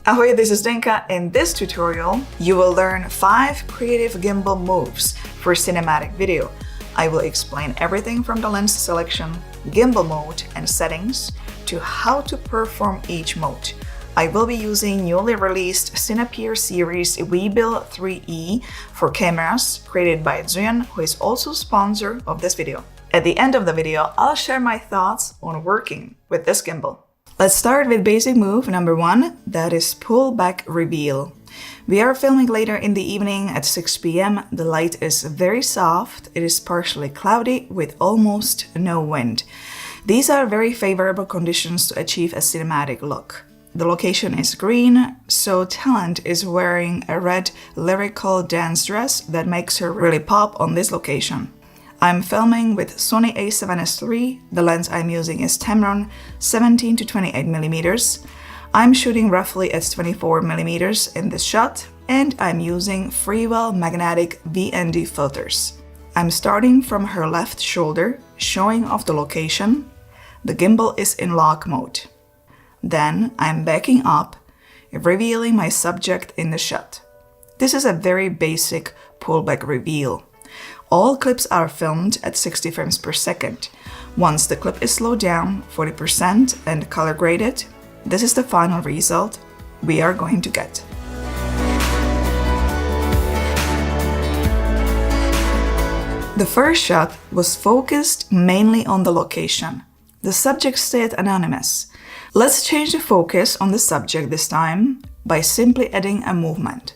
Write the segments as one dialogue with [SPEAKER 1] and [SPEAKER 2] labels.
[SPEAKER 1] Ahoy, this is Dinka. In this tutorial, you will learn 5 creative gimbal moves for cinematic video. I will explain everything from the lens selection, gimbal mode and settings, to how to perform each mode. I will be using newly released Cinepeer series Weebill 3E for cameras created by ZHIYUN, who is also sponsor of this video. At the end of the video, I'll share my thoughts on working with this gimbal. Let's start with basic move number 1, that is Pullback Reveal. We are filming later in the evening at 6 p.m. The light is very soft, it is partially cloudy with almost no wind. These are very favorable conditions to achieve a cinematic look. The location is green, so Talent is wearing a red lyrical dance dress that makes her really pop on this location. I'm filming with Sony a7S III, the lens I'm using is Tamron 17 to 28 mm. I'm shooting roughly at 24 mm in this shot, and I'm using Freewell magnetic VND filters. I'm starting from her left shoulder, showing off the location. The gimbal is in lock mode. Then I'm backing up, revealing my subject in the shot. This is a very basic pullback reveal. All clips are filmed at 60 frames per second. Once the clip is slowed down 40% and color graded, this is the final result we are going to get. The first shot was focused mainly on the location. The subject stayed anonymous. Let's change the focus on the subject this time by simply adding a movement.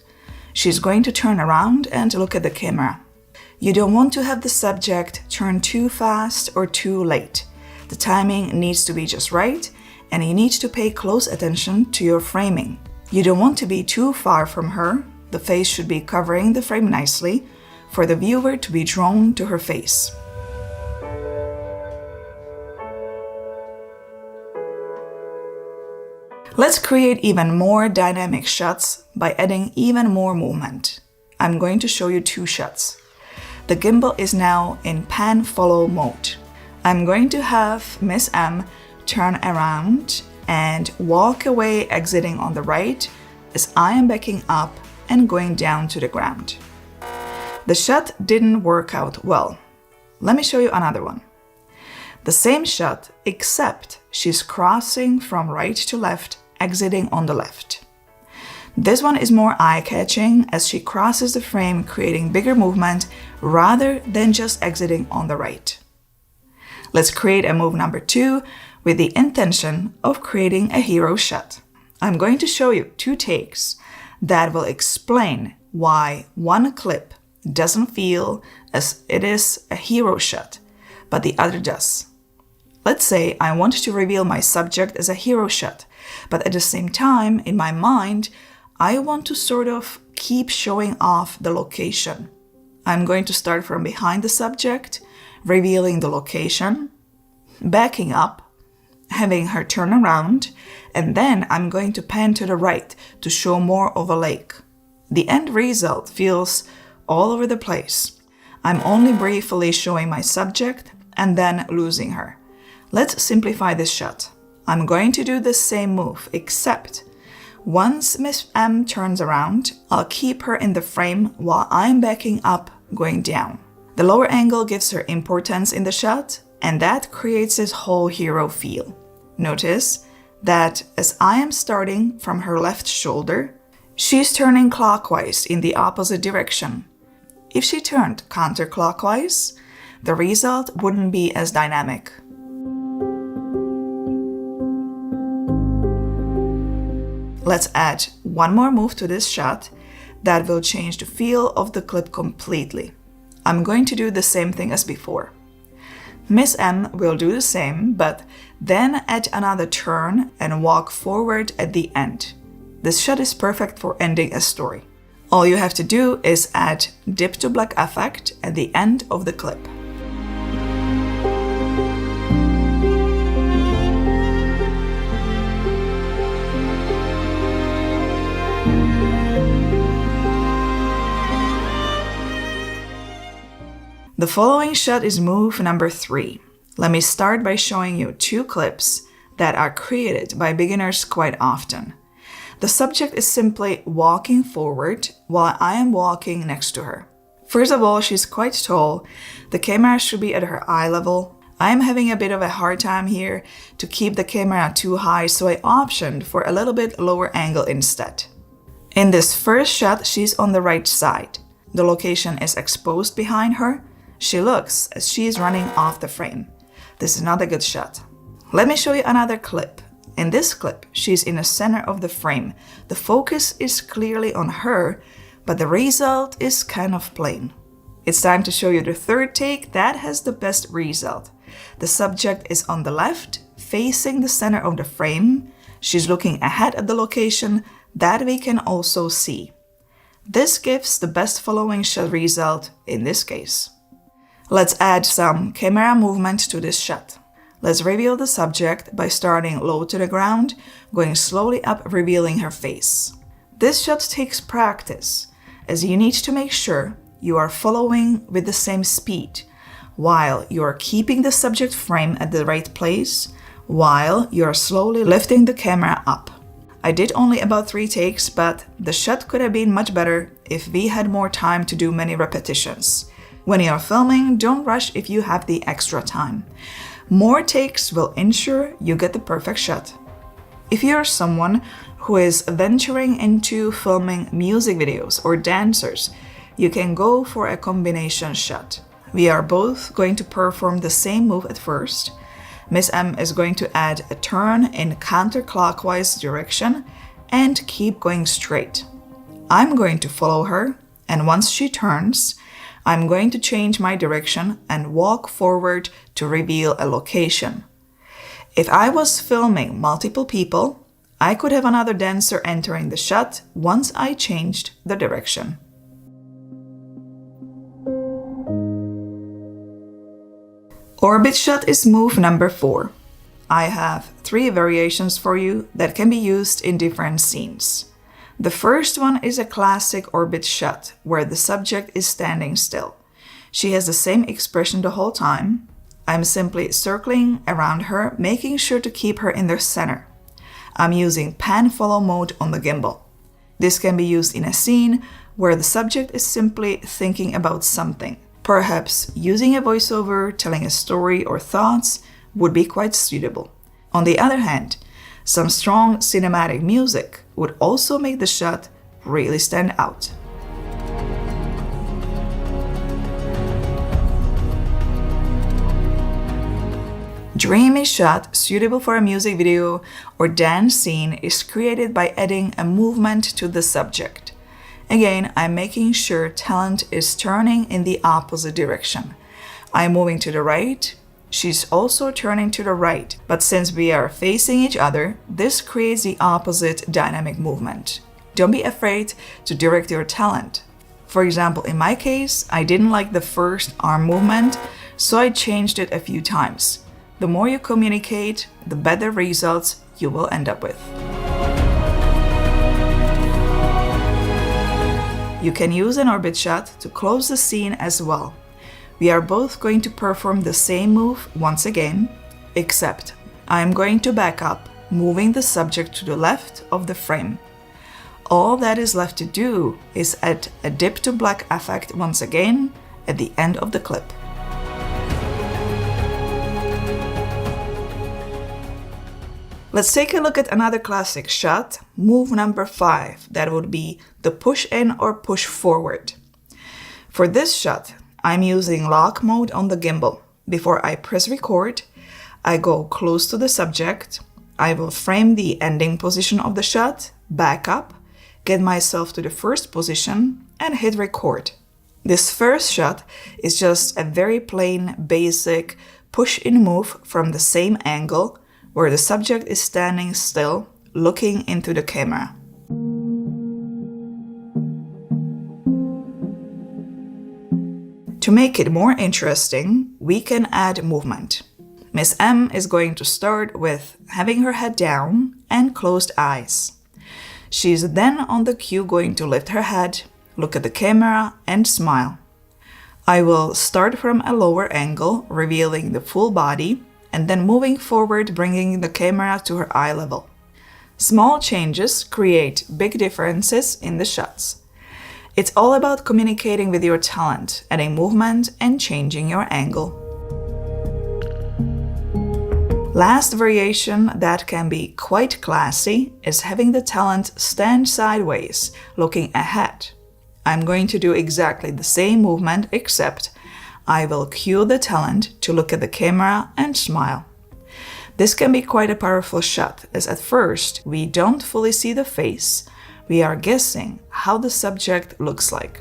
[SPEAKER 1] She's going to turn around and look at the camera. You don't want to have the subject turn too fast or too late. The timing needs to be just right, and you need to pay close attention to your framing. You don't want to be too far from her. The face should be covering the frame nicely for the viewer to be drawn to her face. Let's create even more dynamic shots by adding even more movement. I'm going to show you 2 shots. The gimbal is now in pan-follow mode. I'm going to have Miss M turn around and walk away, exiting on the right as I am backing up and going down to the ground. The shot didn't work out well. Let me show you another one. The same shot, except she's crossing from right to left, exiting on the left. This one is more eye-catching as she crosses the frame, creating bigger movement rather than just exiting on the right. Let's create a move number 2 with the intention of creating a hero shot. I'm going to show you 2 takes that will explain why one clip doesn't feel as it is a hero shot, but the other does. Let's say I want to reveal my subject as a hero shot, but at the same time, in my mind, I want to sort of keep showing off the location. I'm going to start from behind the subject, revealing the location, backing up, having her turn around, and then I'm going to pan to the right to show more of a lake. The end result feels all over the place. I'm only briefly showing my subject and then losing her. Let's simplify this shot. I'm going to do the same move, except once Miss M turns around, I'll keep her in the frame while I'm backing up, going down. The lower angle gives her importance in the shot, and that creates this whole hero feel. Notice that as I am starting from her left shoulder, she's turning clockwise in the opposite direction. If she turned counterclockwise, the result wouldn't be as dynamic. Let's add one more move to this shot that will change the feel of the clip completely. I'm going to do the same thing as before. Miss M will do the same, but then add another turn and walk forward at the end. This shot is perfect for ending a story. All you have to do is add dip to black effect at the end of the clip. The following shot is move number 3. Let me start by showing you 2 clips that are created by beginners quite often. The subject is simply walking forward while I am walking next to her. First of all, she's quite tall. The camera should be at her eye level. I am having a bit of a hard time here to keep the camera too high, so I optioned for a little bit lower angle instead. In this first shot, she's on the right side. The location is exposed behind her. She looks as she is running off the frame. This is not a good shot. Let me show you another clip. In this clip, she's in the center of the frame. The focus is clearly on her, but the result is kind of plain. It's time to show you the third take that has the best result. The subject is on the left, facing the center of the frame. She's looking ahead at the location that we can also see. This gives the best following shot result in this case. Let's add some camera movement to this shot. Let's reveal the subject by starting low to the ground, going slowly up, revealing her face. This shot takes practice, as you need to make sure you are following with the same speed, while you are keeping the subject frame at the right place, while you are slowly lifting the camera up. I did only about 3 takes, but the shot could have been much better if we had more time to do many repetitions. When you are filming, don't rush if you have the extra time. More takes will ensure you get the perfect shot. If you are someone who is venturing into filming music videos or dancers, you can go for a combination shot. We are both going to perform the same move at first. Miss M is going to add a turn in counterclockwise direction and keep going straight. I'm going to follow her, and once she turns, I'm going to change my direction and walk forward to reveal a location. If I was filming multiple people, I could have another dancer entering the shot once I changed the direction. Orbit shot is move number 4. I have 3 variations for you that can be used in different scenes. The first one is a classic orbit shot where the subject is standing still. She has the same expression the whole time. I'm simply circling around her, making sure to keep her in the center. I'm using pan follow mode on the gimbal. This can be used in a scene where the subject is simply thinking about something. Perhaps using a voiceover, telling a story or thoughts would be quite suitable. On the other hand, some strong cinematic music would also make the shot really stand out. Dreamy shot suitable for a music video or dance scene is created by adding a movement to the subject. Again, I'm making sure talent is turning in the opposite direction. I'm moving to the right. She's also turning to the right, but since we are facing each other, this creates the opposite dynamic movement. Don't be afraid to direct your talent. For example, in my case, I didn't like the first arm movement, so I changed it a few times. The more you communicate, the better results you will end up with. You can use an orbit shot to close the scene as well. We are both going to perform the same move once again, except I am going to back up, moving the subject to the left of the frame. All that is left to do is add a dip to black effect once again at the end of the clip. Let's take a look at another classic shot, move number 5, that would be the push in or push forward. For this shot, I'm using lock mode on the gimbal. Before I press record, I go close to the subject. I will frame the ending position of the shot, back up, get myself to the first position, and hit record. This first shot is just a very plain, basic push-in move from the same angle where the subject is standing still, looking into the camera. To make it more interesting, we can add movement. Miss M is going to start with having her head down and closed eyes. She's then on the cue going to lift her head, look at the camera, and smile. I will start from a lower angle, revealing the full body, and then moving forward, bringing the camera to her eye level. Small changes create big differences in the shots. It's all about communicating with your talent, adding movement and changing your angle. Last variation that can be quite classy is having the talent stand sideways, looking ahead. I'm going to do exactly the same movement, except I will cue the talent to look at the camera and smile. This can be quite a powerful shot, as at first we don't fully see the face, we are guessing how the subject looks like.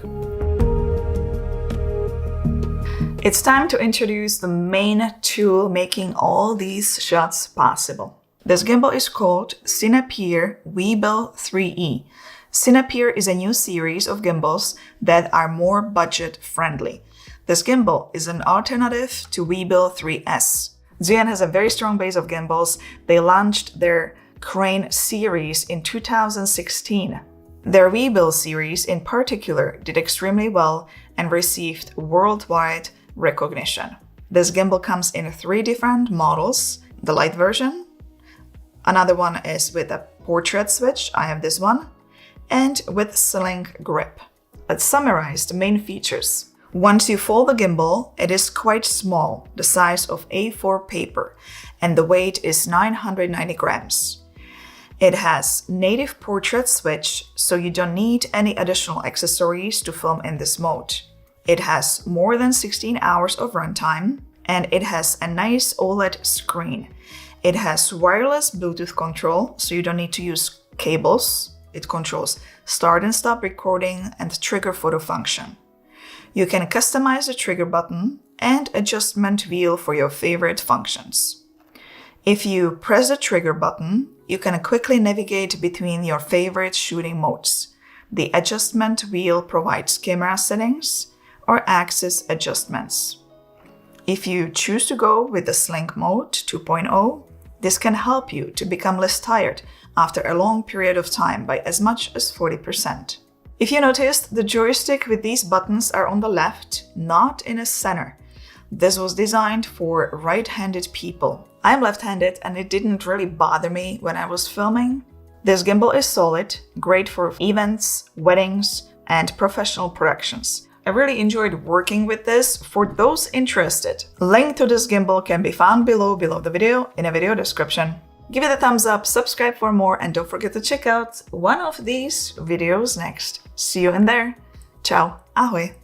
[SPEAKER 1] It's time to introduce the main tool making all these shots possible. This gimbal is called ZHIYUN Weebill 3E. ZHIYUN is a new series of gimbals that are more budget friendly. This gimbal is an alternative to Weebill 3S. ZHIYUN has a very strong base of gimbals. They launched their Crane series in 2016. Their Weebill series in particular did extremely well and received worldwide recognition. This gimbal comes in 3 different models: the light version, another one is with a portrait switch, I have this one, and with sling grip. Let's summarize the main features. Once you fold the gimbal, it is quite small, the size of A4 paper, and the weight is 990 grams. It has native portrait switch, so you don't need any additional accessories to film in this mode. It has more than 16 hours of runtime, and it has a nice OLED screen. It has wireless Bluetooth control, so you don't need to use cables. It controls start and stop recording and trigger photo function. You can customize the trigger button and adjustment wheel for your favorite functions. If you press the trigger button, you can quickly navigate between your favorite shooting modes. The adjustment wheel provides camera settings or axis adjustments. If you choose to go with the Sling Mode 2.0, this can help you to become less tired after a long period of time by as much as 40%. If you noticed, the joystick with these buttons are on the left, not in a center. This was designed for right-handed people. I'm left-handed and it didn't really bother me when I was filming. This gimbal is solid, great for events, weddings, and professional productions. I really enjoyed working with this. For those interested, link to this gimbal can be found below the video in a video description. Give it a thumbs up, subscribe for more, and don't forget to check out one of these videos next. See you in there. Ciao, ahoj.